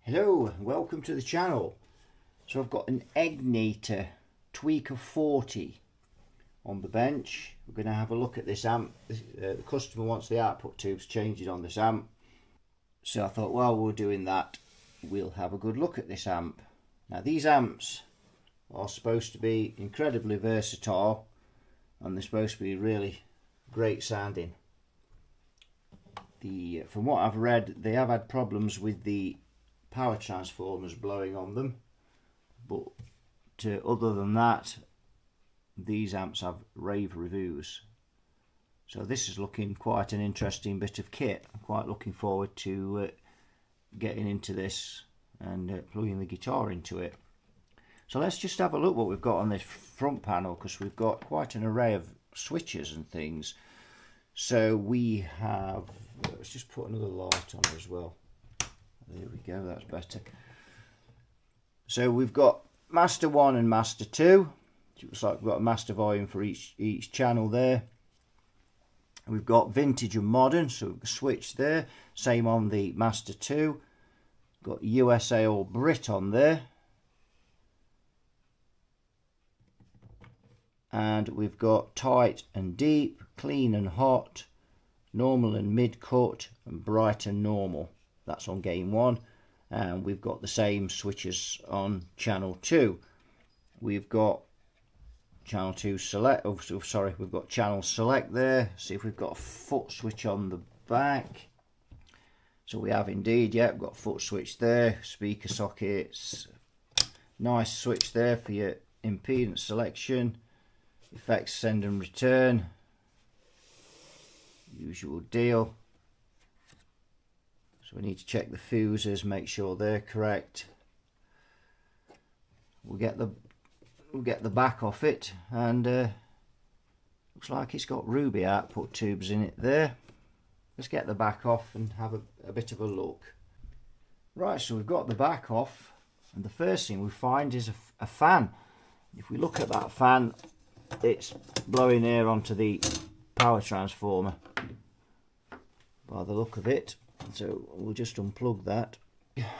Hello and welcome to the channel. So I've got an Egnater Tweaker 40 on the bench. We're going to have a look at this amp. The customer wants the output tubes changing on this amp. So I thought while we're doing that, we'll have a good look at this amp. Now these amps are supposed to be incredibly versatile and they're supposed to be really great sounding. From what I've read, they have had problems with the power transformers blowing on them, but other than that, these amps have rave reviews. So this is looking quite an interesting bit of kit. I'm quite looking forward to getting into this and plugging the guitar into it. So let's just have a look what we've got on this front panel, because we've got quite an array of switches and things. So we have, let's just put another light on as well. There we go, that's better. So we've got Master 1 and Master 2. It looks like we've got a master volume for each channel there. And we've got Vintage and Modern, so we've got a switch there. Same on the Master 2. Got USA or Brit on there. And we've got tight and deep, clean and hot, normal and mid-cut, and bright and normal. That's on game 1, and we've got the same switches on channel 2. We've got channel 2 select, oh sorry, we've got channel select there. See if we've got a foot switch on the back. So we have indeed, yeah, we've got a foot switch there, speaker sockets, nice switch there for your impedance selection, effects send and return, usual deal. So we need to check the fuses, make sure they're correct. We'll get the back off it, and looks like it's got ruby output tubes in it there. Let's get the back off and have a bit of a look. Right, so we've got the back off, and the first thing we find is a fan. If we look at that fan, it's blowing air onto the power transformer by the look of it. So we'll just unplug that.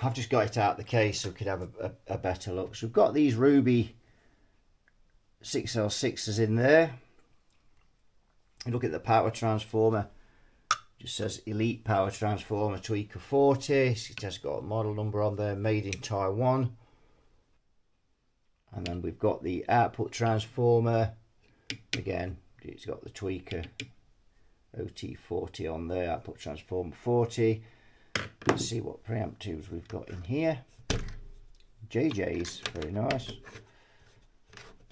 I've just got it out of the case so we could have a better look. So we've got these ruby 6L6s in there. You look at the power transformer, it just says Elite Power Transformer Tweaker 40. It has got a model number on there, made in Taiwan. And then we've got the output transformer. Again, it's got the Tweaker OT40 on there, output transformer 40. Let's see what preamp tubes we've got in here. JJ's, very nice.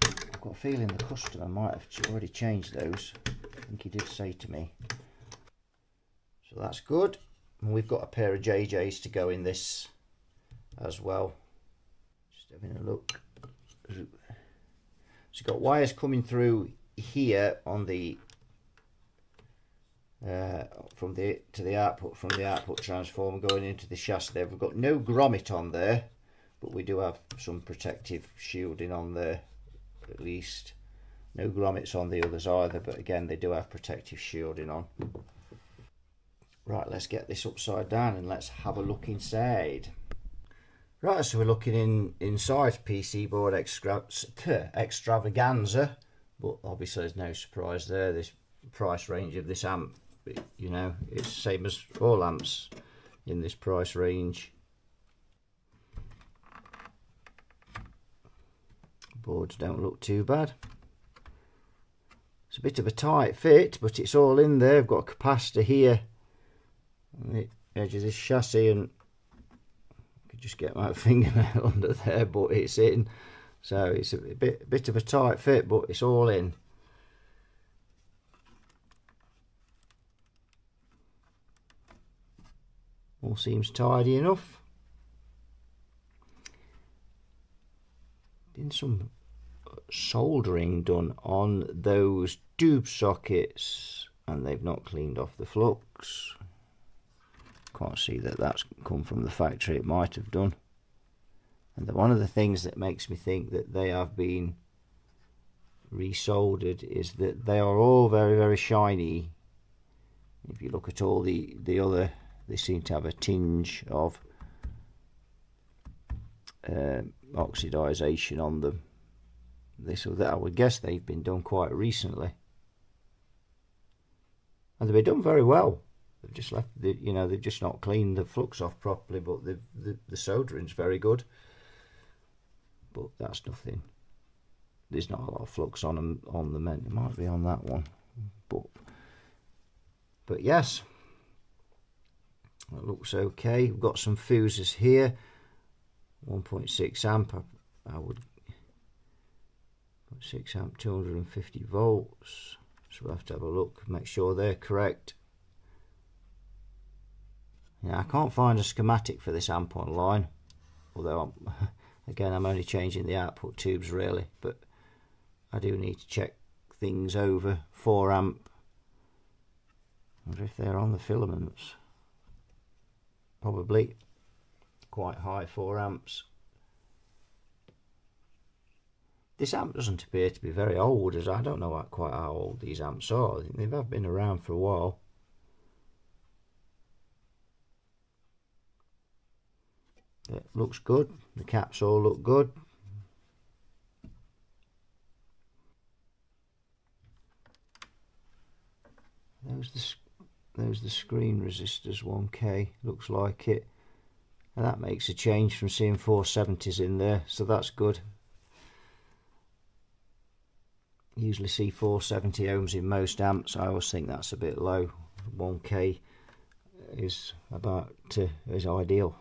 I've got a feeling the customer might have already changed those. I think he did say to me. So that's good. And we've got a pair of JJ's to go in this as well. Just having a look. So you've got wires coming through here on the from the output transformer going into the chassis there. We've got no grommet on there, but we do have some protective shielding on there, at least. No grommets on the others either, but again they do have protective shielding on. Right, let's get this upside down and let's have a look inside. Right, so we're looking inside PC board extravaganza, but obviously there's no surprise there. This price range of this amp, you know, it's the same as all amps in this price range. Boards don't look too bad. It's a bit of a tight fit, but it's all in there. I've got a capacitor here on the edge of this chassis, and I could just get my fingernail under there, but it's in. So it's a bit of a tight fit, but it's all in. All seems tidy enough. Been some soldering done on those tube sockets, and they've not cleaned off the flux. Can't see that that's come from the factory. It might have done. And one of the things that makes me think that they have been resoldered is that they are all very, very shiny. If you look at all the other, they seem to have a tinge of oxidization on them. This or that, I would guess they've been done quite recently, and they've been done very well. They've just left the, you know, they've just not cleaned the flux off properly, but the soldering's very good. But that's nothing. There's not a lot of flux on them, it might be on that one, but yes, that looks okay. We've got some fuses here, 1.6 amp. I would 6 amp, 250 volts. So we'll have to have a look, make sure they're correct. Yeah, I can't find a schematic for this amp online, although again I'm only changing the output tubes really, but I do need to check things over. 4 amp. I wonder if they're on the filaments. Probably quite high 4 amps. This amp doesn't appear to be very old, as I don't know quite how old these amps are. I think they have been around for a while. It looks good. The caps all look good. Those the screen resistors, 1K, looks like it. And that makes a change from seeing 470s in there, so that's good. Usually see 470 ohms in most amps. I always think that's a bit low. 1K is about is ideal.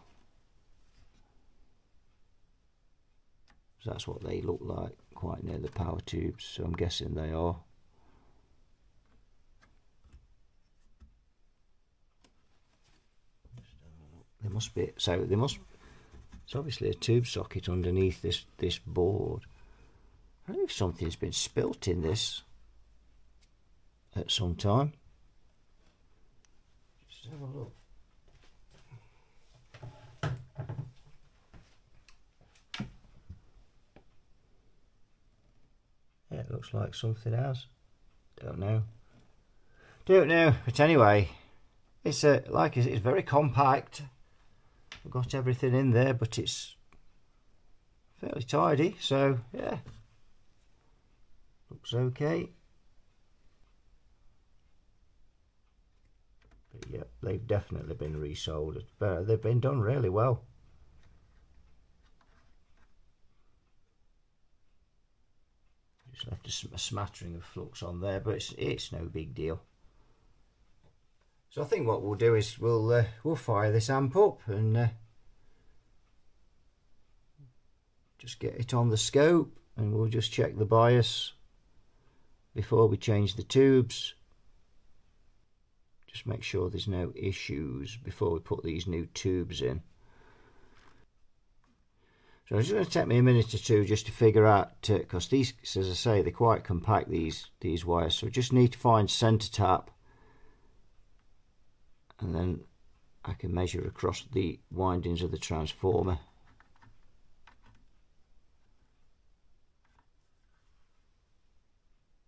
So that's what they look like, quite near the power tubes, so I'm guessing they are. There must be, so there must, it's obviously a tube socket underneath this board. I don't know if something's been spilt in this at some time. Just have a look. Yeah, it looks like something else. Don't know, but anyway, it's it's very compact. We've got everything in there, but it's fairly tidy, so yeah, looks okay. But yeah, they've definitely been resoldered. They've been done really well. Just left a smattering of flux on there, but it's no big deal. So I think what we'll do is we'll fire this amp up and just get it on the scope, and we'll just check the bias before we change the tubes. Just make sure there's no issues before we put these new tubes in. So it's going to take me a minute or two just to figure out, because these, as I say, they're quite compact, these wires. So I just need to find centre tap, and then I can measure across the windings of the transformer.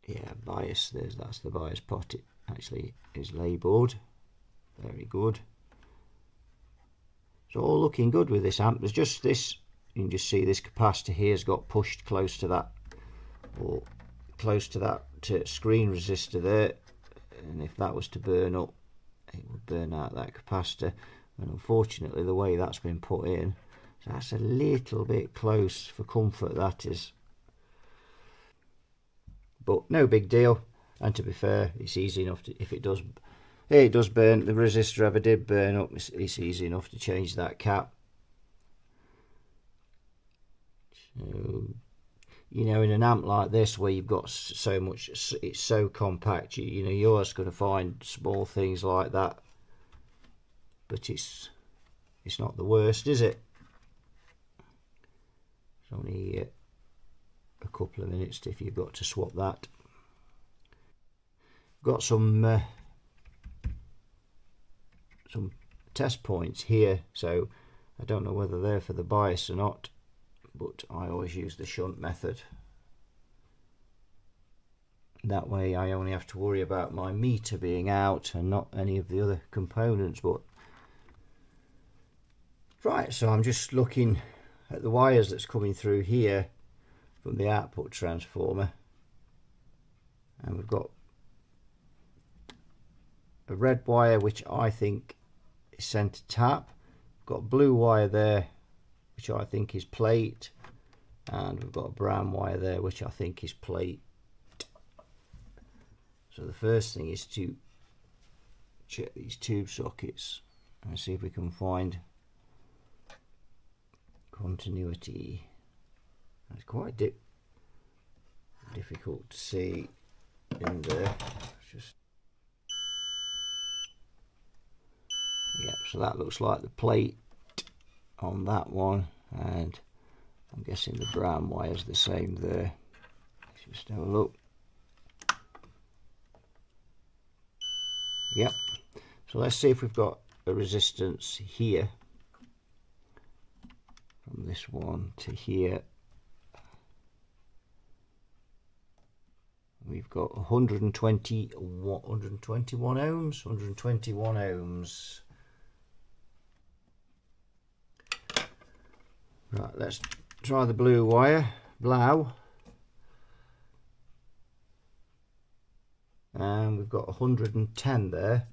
Yeah, bias, that's the bias pot. It actually is labelled. Very good. So all looking good with this amp. There's just this, you can just see this capacitor here has got pushed close to that, or close to that screen resistor there, and if that was to burn up, it would burn out that capacitor, and unfortunately the way that's been put in, so that's a little bit close for comfort, that is, but no big deal. And to be fair, it's easy enough to, if it does burn, the resistor ever did burn up, it's easy enough to change that cap. So, you know, in an amp like this where you've got so much, it's so compact, you know, you're just going to find small things like that, but it's not the worst, is it? It's only a couple of minutes if you've got to swap that. Got some test points here, so I don't know whether they're for the bias or not, but I always use the shunt method. That way I only have to worry about my meter being out and not any of the other components. But right, so I'm just looking at the wires that's coming through here from the output transformer, and we've got a red wire which I think is centre tap, we've got a blue wire there which I think is plate, and we've got a brown wire there which I think is plate. So the first thing is to check these tube sockets and see if we can find continuity. It's quite difficult to see in there. Just yep, so that looks like the plate on that one, and I'm guessing the brown wire's the same there. Let's just have a look. Yep, so let's see if we've got a resistance here from this one to here. We've got 121 ohms, 121 ohms. Right, let's try the blue wire, blau. And we've got 110 there.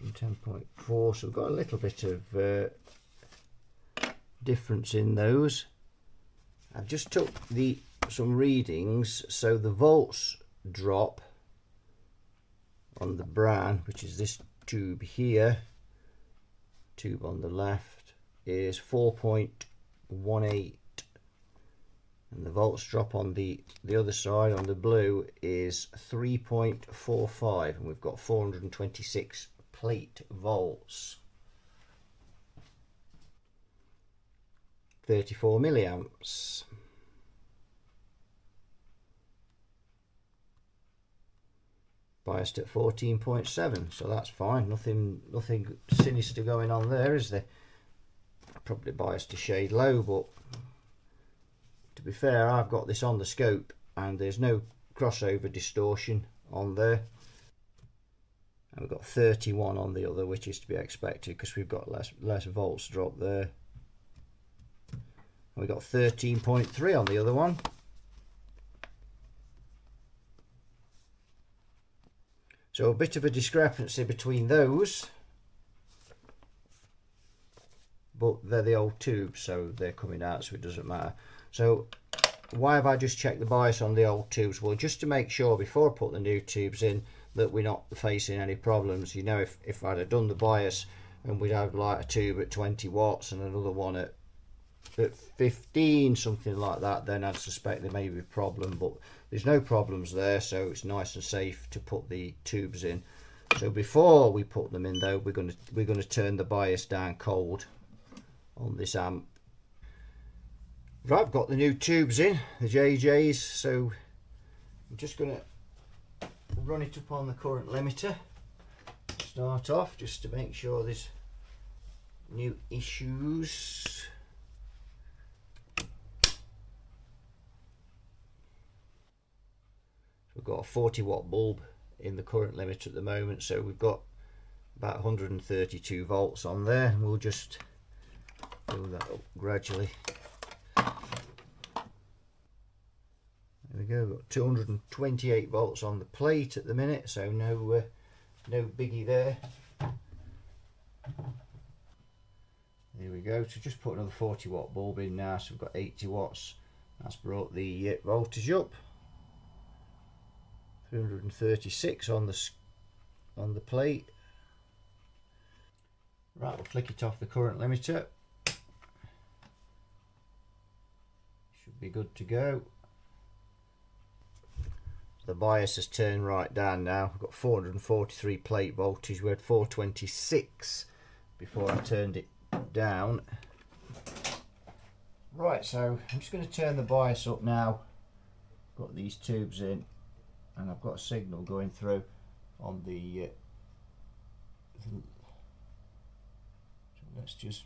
110.4, so we've got a little bit of difference in those. I've just took some readings, so the volts drop on the brown, which is this tube here, tube on the left, is 4.18, and the volts drop on the other side, on the blue, is 3.45, and we've got 426 plate volts, 34 milliamps. Biased at 14.7, so that's fine. Nothing sinister going on there, is there? Probably biased a shade low, but to be fair, I've got this on the scope and there's no crossover distortion on there. And we've got 31 on the other, which is to be expected because we've got less volts drop there. And we've got 13.3 on the other one. So a bit of a discrepancy between those, but they're the old tubes, so they're coming out, so it doesn't matter. So why have I just checked the bias on the old tubes? Well, just to make sure before I put the new tubes in that we're not facing any problems. You know, if I'd have done the bias and we'd have like a tube at 20 watts and another one at 15, something like that, then I'd suspect there may be a problem, but there's no problems there, so it's nice and safe to put the tubes in. So before we put them in though, we're going to turn the bias down cold on this amp. Right, I've got the new tubes in, the JJs, so I'm just going to run it up on the current limiter to start off, just to make sure there's no issues. We've got a 40 watt bulb in the current limiter at the moment, so we've got about 132 volts on there, and we'll just build that up gradually. There we go, we've got 228 volts on the plate at the minute, so no biggie there. There we go, so just put another 40 watt bulb in now, so we've got 80 watts. That's brought the voltage up. 336 on the plate. Right, we'll flick it off the current limiter. Should be good to go. The bias has turned right down now. I've got 443 plate voltage. We had 426 before I turned it down. Right, so I'm just going to turn the bias up now. Got these tubes in, and I've got a signal going through on the so let's just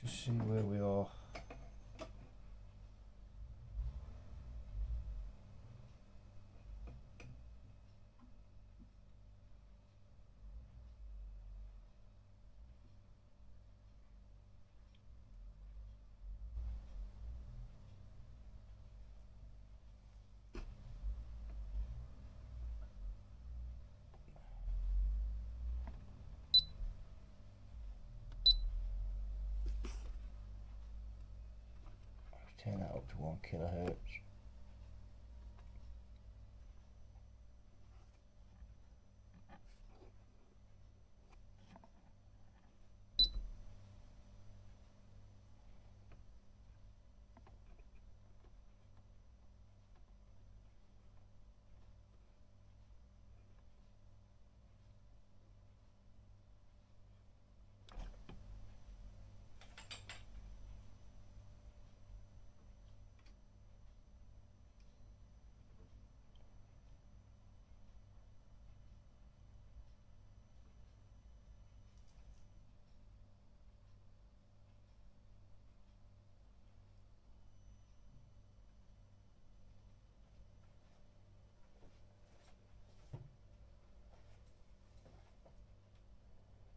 see where we are. Turn that up to 1 kilohertz.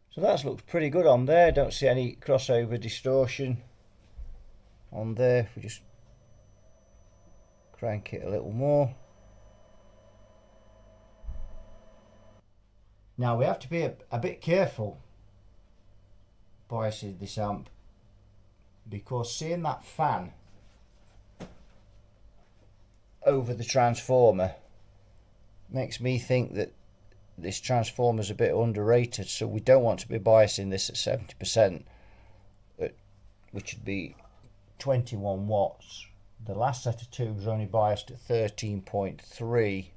So that looks pretty good on there. Don't see any crossover distortion on there. If we just crank it a little more. Now we have to be a bit careful biasing this amp, because seeing that fan over the transformer makes me think that this transformer is a bit underrated, so we don't want to be biasing this at 70%, which would be 21 watts. The last set of tubes are only biased at 13.3.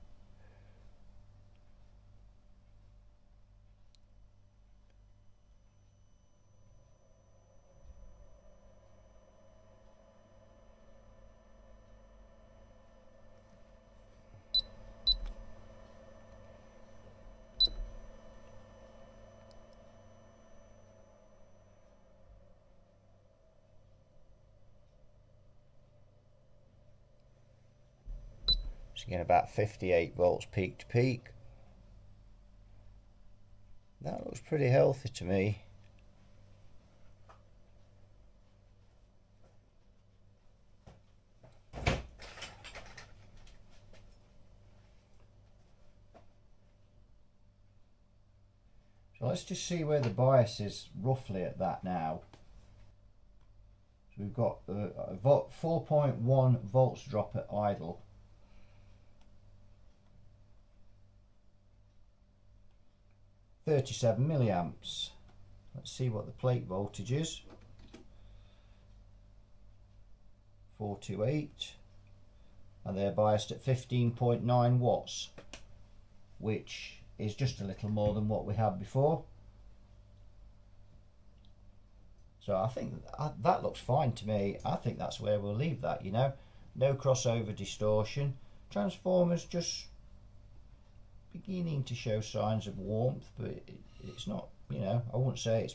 So you get about 58 volts peak to peak. That looks pretty healthy to me. So let's just see where the bias is roughly at that now. So we've got a 4.1 volts drop at idle. 37 milliamps. Let's see what the plate voltage is. 428, and they're biased at 15.9 watts, which is just a little more than what we had before. So I think that looks fine to me. I think that's where we'll leave that, you know. No crossover distortion. Transformers just beginning to show signs of warmth, but it's not, you know, I wouldn't say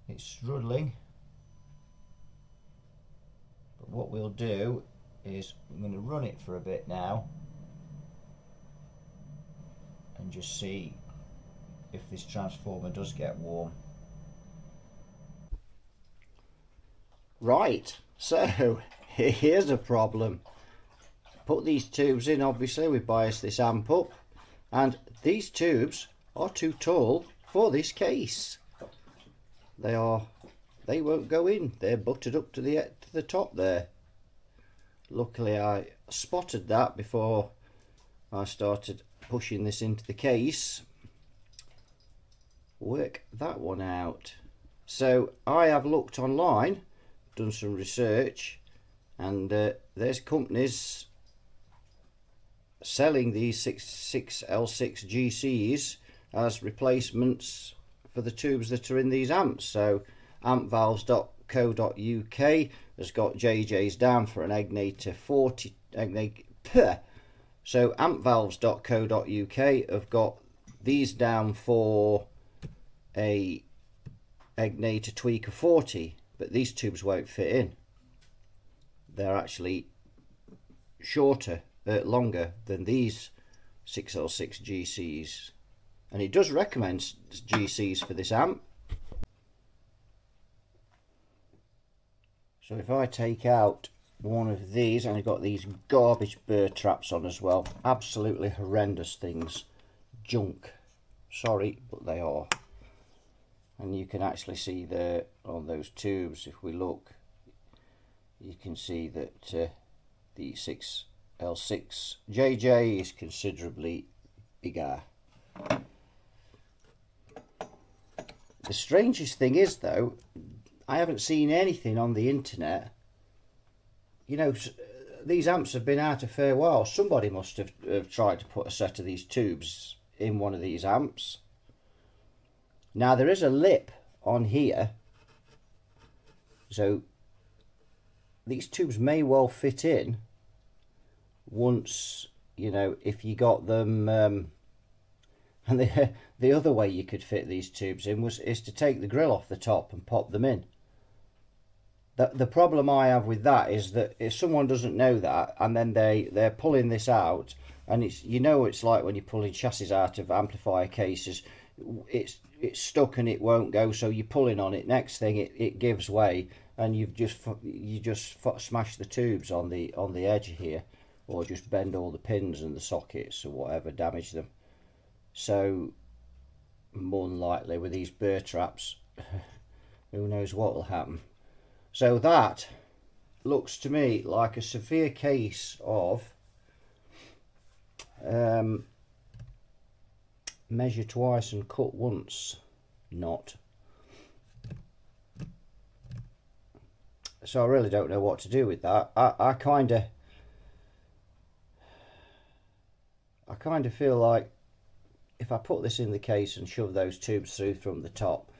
it's struggling. But what we'll do is I'm going to run it for a bit now and just see if this transformer does get warm. Right, so here's a problem. Put these tubes in, obviously we bias this amp up, and these tubes are too tall for this case. They won't go in. They're butted up to the top there. Luckily I spotted that before I started pushing this into the case. Work that one out. So I have looked online, done some research, and there's companies selling these 6L6 GCs as replacements for the tubes that are in these amps. So ampvalves.co.uk has got JJ's down for an Egnater 40. So ampvalves.co.uk have got these down for a Egnater Tweaker 40, but these tubes won't fit in. They're actually shorter, longer than these 6L6 GCs, and it does recommend GCs for this amp. So if I take out one of these, and I've got these garbage burr traps on as well, absolutely horrendous things, junk, sorry, but they are. And you can actually see there on those tubes, if we look, you can see that the 6L6JJ is considerably bigger. The strangest thing is, though, I haven't seen anything on the internet. You know, these amps have been out a fair while. Somebody must have tried to put a set of these tubes in one of these amps. Now, there is a lip on here, so these tubes may well fit in once, you know, if you got them. And the other way you could fit these tubes in is to take the grill off the top and pop them in. The problem I have with that is that if someone doesn't know that, and then they're pulling this out, and it's, you know, it's like when you're pulling chassis out of amplifier cases, it's stuck and it won't go, so you're pulling on it, next thing it gives way, and you just smash the tubes on the edge here, or just bend all the pins and the sockets or whatever, damage them. So more than likely with these burr traps, who knows what will happen. So that looks to me like a severe case of measure twice and cut once not. So I really don't know what to do with that. I kind of feel like if I put this in the case and shove those tubes through from the top,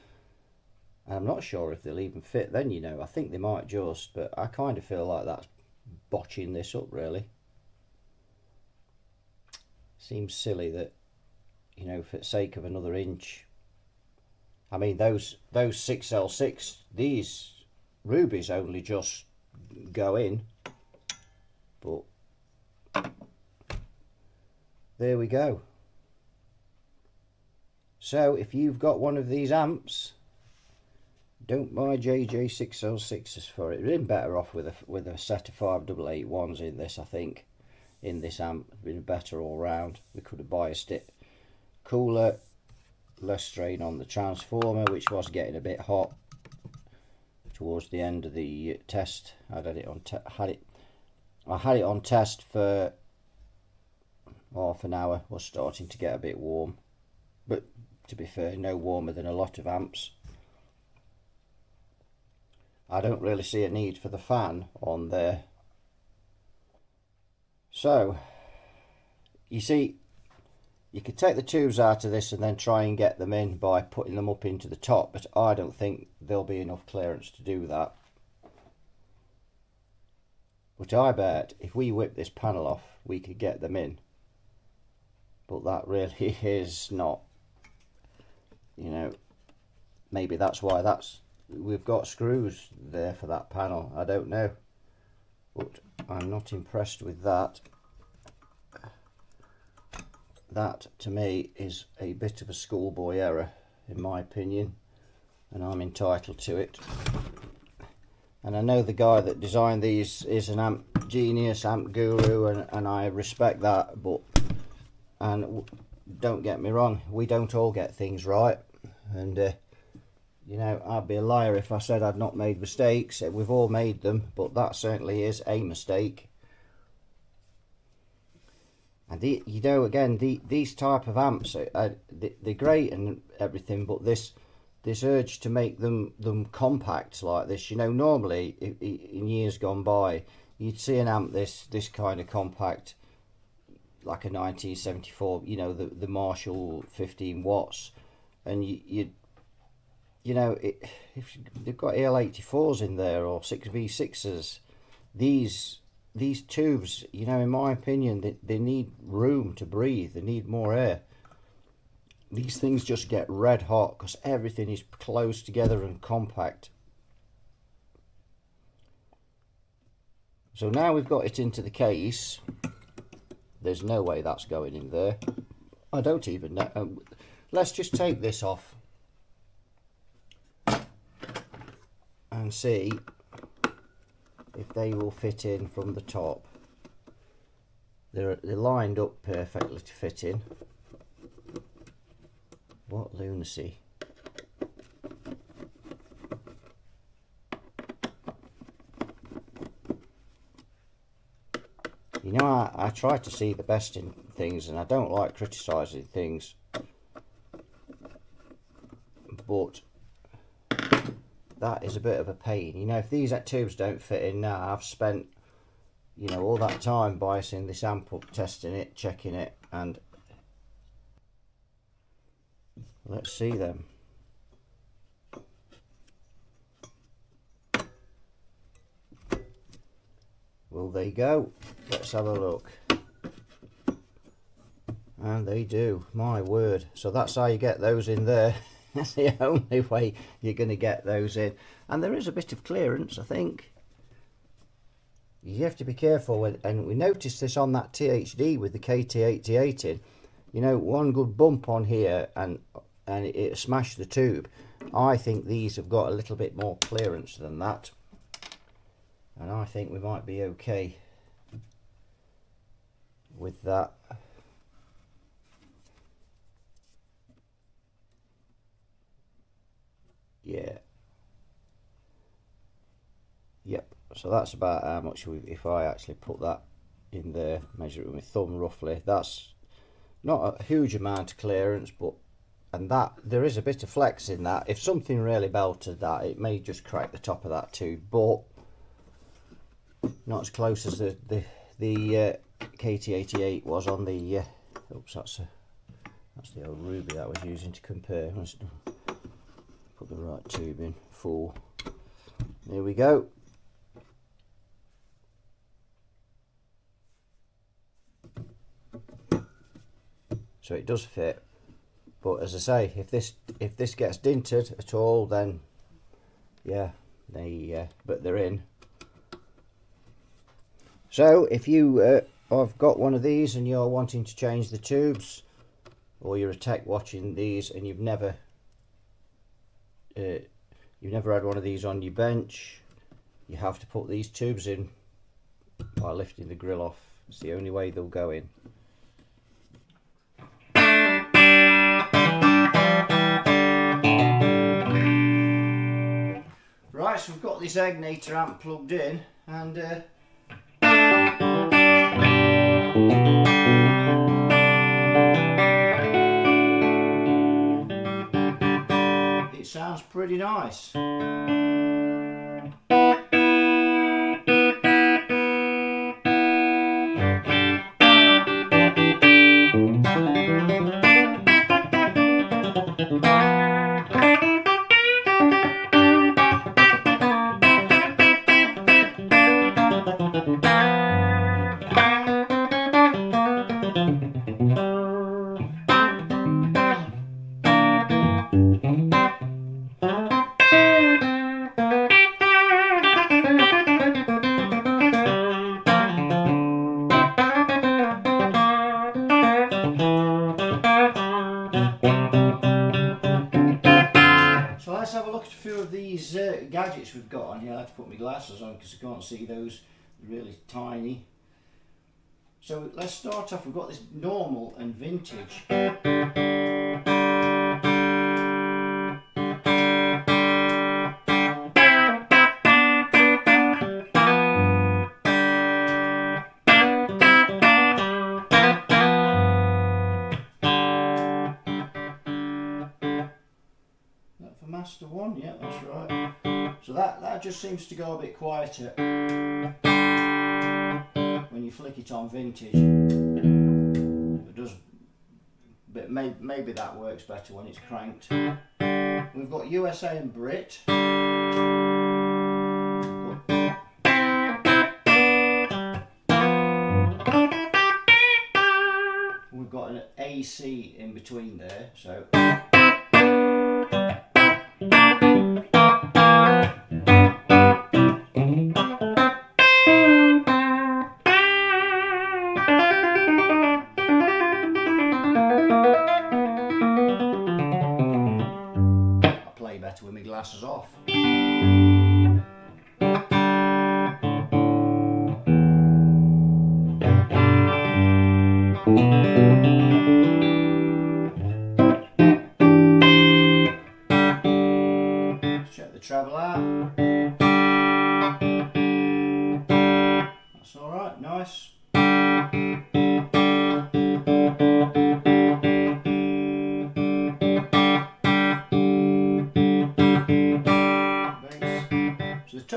I'm not sure if they'll even fit then, you know. I think they might just, but I kind of feel like that's botching this up, really. Seems silly that, you know, for the sake of another inch. I mean, those 6L6, these rubies only just go in, but there we go. So if you've got one of these amps, don't buy JJ 6L6s for it. You'd been better off with a set of 5881s in this, I think. In this amp, it's been better all round. We could have biased it cooler, less strain on the transformer, which was getting a bit hot towards the end of the test. I had it on test for half an hour. Was starting to get a bit warm, but to be fair, no warmer than a lot of amps. I don't really see a need for the fan on there. So you see, you could take the tubes out of this and then try and get them in by putting them up into the top, but I don't think there'll be enough clearance to do that. But I bet if we whip this panel off, we could get them in. But that really is not, you know, maybe that's why we've got screws there for that panel. I don't know, but I'm not impressed with that. That to me is a bit of a schoolboy error in my opinion, and I'm entitled to it. And I know the guy that designed these is an amp genius, amp guru, and I respect that, but don't get me wrong, we don't all get things right, and you know, I'd be a liar if I said I'd not made mistakes. We've all made them, but that certainly is a mistake. And you know, again, these type of amps, they're great and everything, but this urge to make them compact like this, you know, normally in years gone by, you'd see an amp this kind of compact, like a 1974, you know, the Marshall 15 watts, and you know, if they've got EL84s in there or 6V6s, these tubes, you know, in my opinion, they need room to breathe. They need more air. These things just get red hot because everything is close together and compact. So now we've got it into the case. There's no way that's going in there. I don't even know. Let's just take this off and see if they will fit in from the top. They're lined up perfectly to fit in. What lunacy. You know, I try to see the best in things, and I don't like criticising things, but that is a bit of a pain. You know, if these tubes don't fit in now, I've spent, you know, all that time biasing this amp up, testing it, checking it, and let's see them. Well, there you go. Let's have a look. And they do, my word. So that's how you get those in there. That's the only way you're going to get those in. And there is a bit of clearance, I think. You have to be careful with, and we noticed this on that THD with the KT88 in. You know, one good bump on here and it smashed the tube. I think these have got a little bit more clearance than that. And I think we might be okay with that. Yeah. Yep. So that's about how much if I actually put that in there, measure it with my thumb roughly. That's not a huge amount of clearance, but and that there is a bit of flex in that. If something really belted that, it may just crack the top of that tube, but not as close as the KT88 was on the oops, that's the old ruby that I was using to compare. Let's put the right tube in full. There we go. So it does fit, but as I say, if this gets dinted at all, then yeah, but they're in. So if you have got one of these and you're wanting to change the tubes, or you're a tech watching these and you've never had one of these on your bench, you have to put these tubes in by lifting the grill off. It's the only way they'll go in. Right, so we've got this Egnater amp plugged in, and it sounds pretty nice. Let's have a look at a few of these gadgets we've got on here. I have to put my glasses on because I can't see those, really tiny. So let's start off, we've got this normal and vintage. Master one, yeah, that's right. So that just seems to go a bit quieter when you flick it on vintage. It does, but maybe that works better when it's cranked. We've got USA and Brit. We've got an AC in between there, so. With my glasses off. Let's check the treble out. That's alright, nice.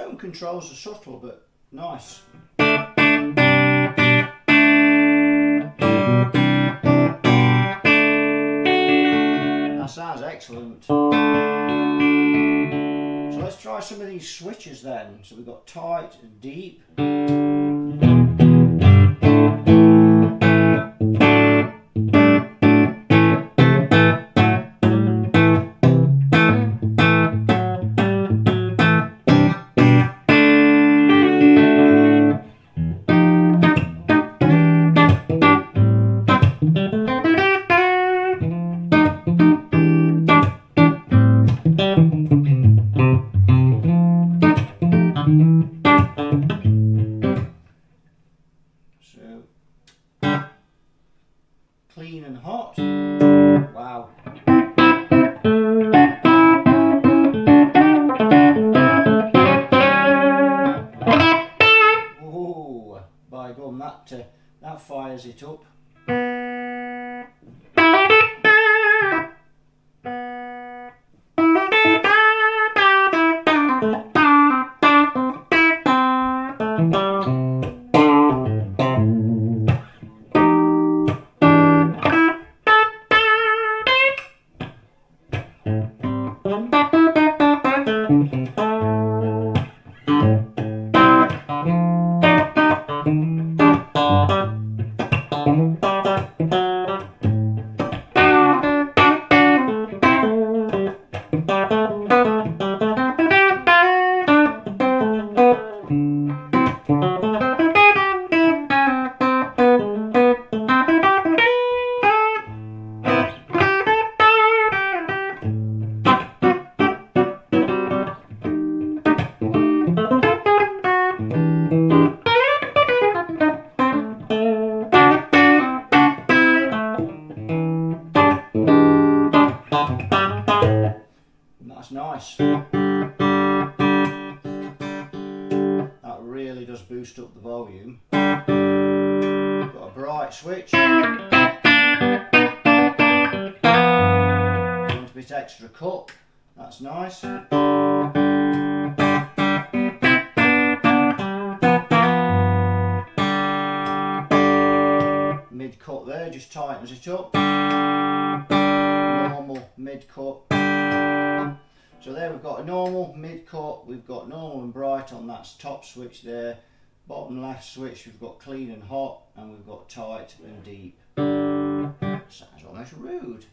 tone controls are subtle but nice. That sounds excellent. So let's try some of these switches then. So we've got tight and deep. Clean and hot. Wow. Whoa, by gum, that fires it up. That's nice. That really does boost up the volume. Got a bright switch. Want a bit extra cut. That's nice. Mid cut there just tightens it up. Normal mid cut. So there we've got a normal, mid-cut, we've got normal and bright on that top switch there. Bottom left switch we've got clean and hot, and we've got tight and deep. Sounds almost rude.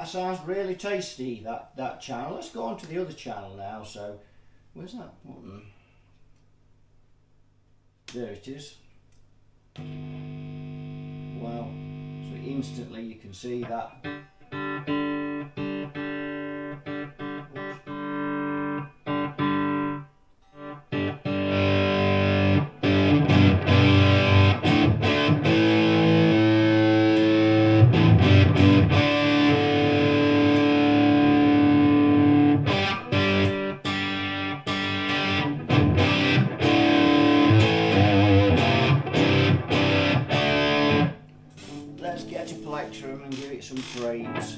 Sounds really tasty, that channel. Let's go on to the other channel now. So where's that button? There it is. Wow, so instantly you can see that. And give it some frames.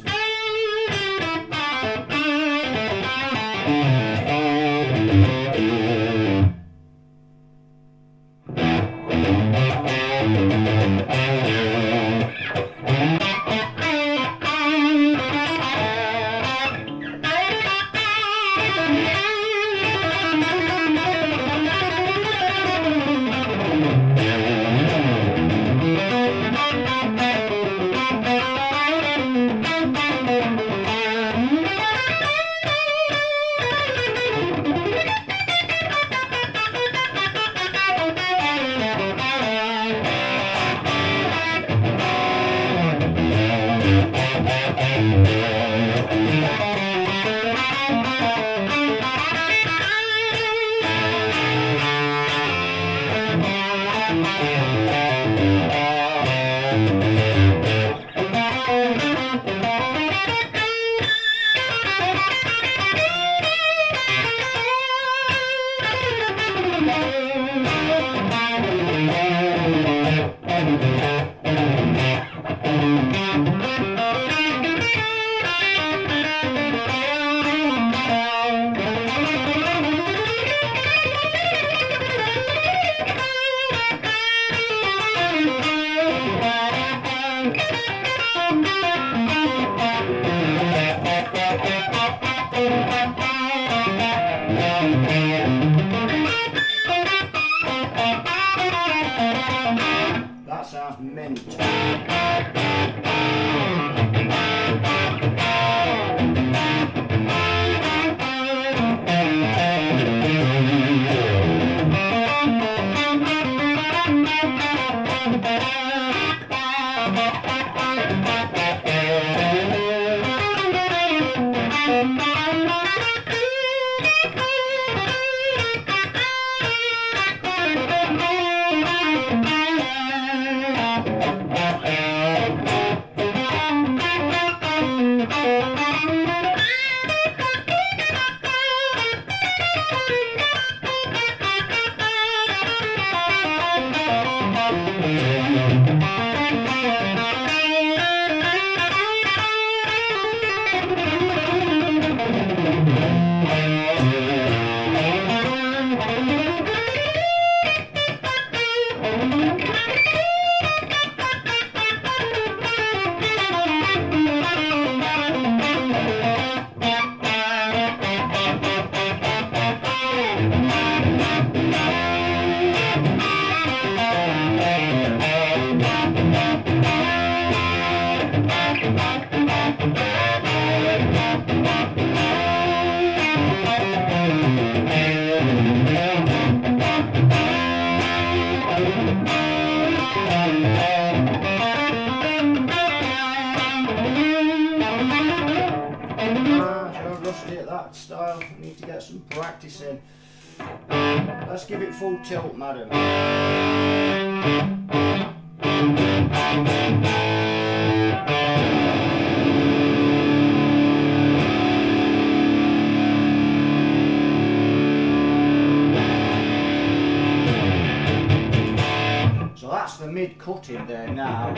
That sounds mint. That style, need to get some practice in. Let's give it full tilt, madam. So that's the mid cut in there now.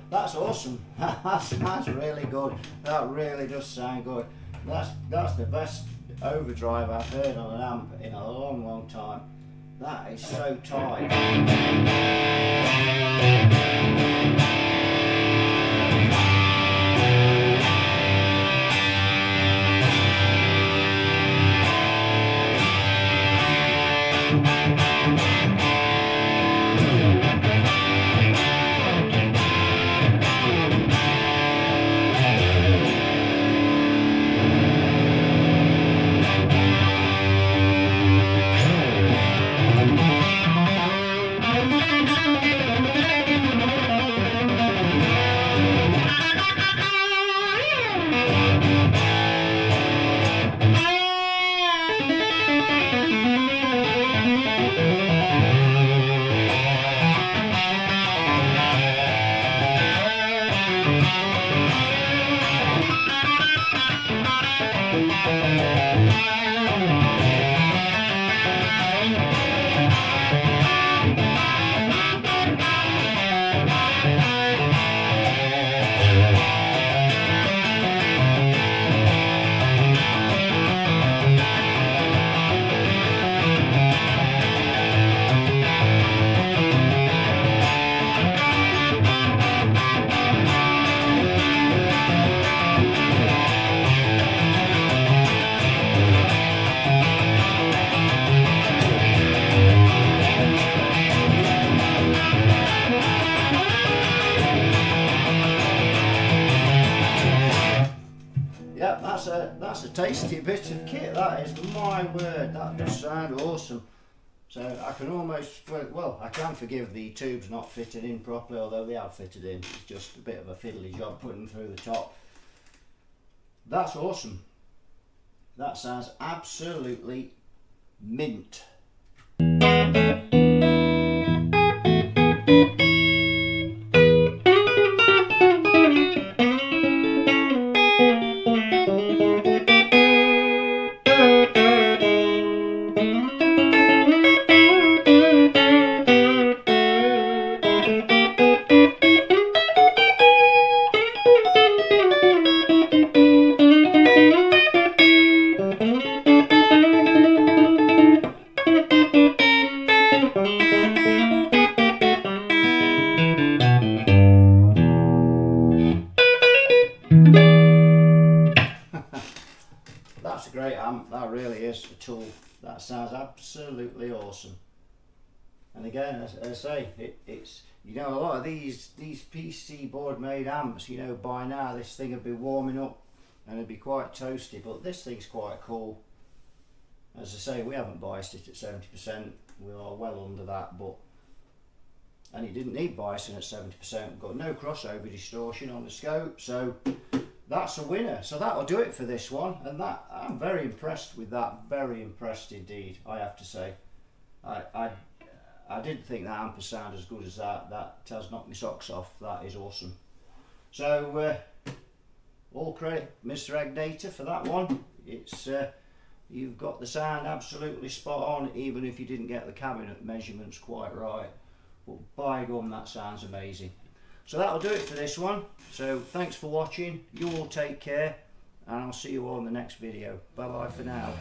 That's awesome. That's really good. That really does sound good. That's the best overdrive I've heard on an amp in a long time. That is so tight. tasty bit of kit, that is, my word, that does sound awesome. So I can almost, well, I can forgive the tubes not fitted in properly, although they have fitted in. It's just a bit of a fiddly job putting them through the top. That's awesome. That sounds absolutely mint. That's a great amp, that really is a tool. That sounds absolutely awesome. And again, as I say, it's, you know, a lot of these PC board made amps, you know, by now this thing would be warming up and it'd be quite toasty, but this thing's quite cool. As I say, we haven't biased it at 70%, we are well under that, but, and it didn't need biasing at 70%, we've got no crossover distortion on the scope, so that's a winner. So that'll do it for this one, and that, I'm very impressed with that, very impressed indeed, I have to say. I didn't think that amp would sound as good as that. That has knocked my socks off. That is awesome. So all credit Mr. Egnater for that one. It's you've got the sound absolutely spot on, even if you didn't get the cabinet measurements quite right. But by gum, that sounds amazing. So that'll do it for this one. So thanks for watching. You all take care, and I'll see you all in the next video. Bye bye for now.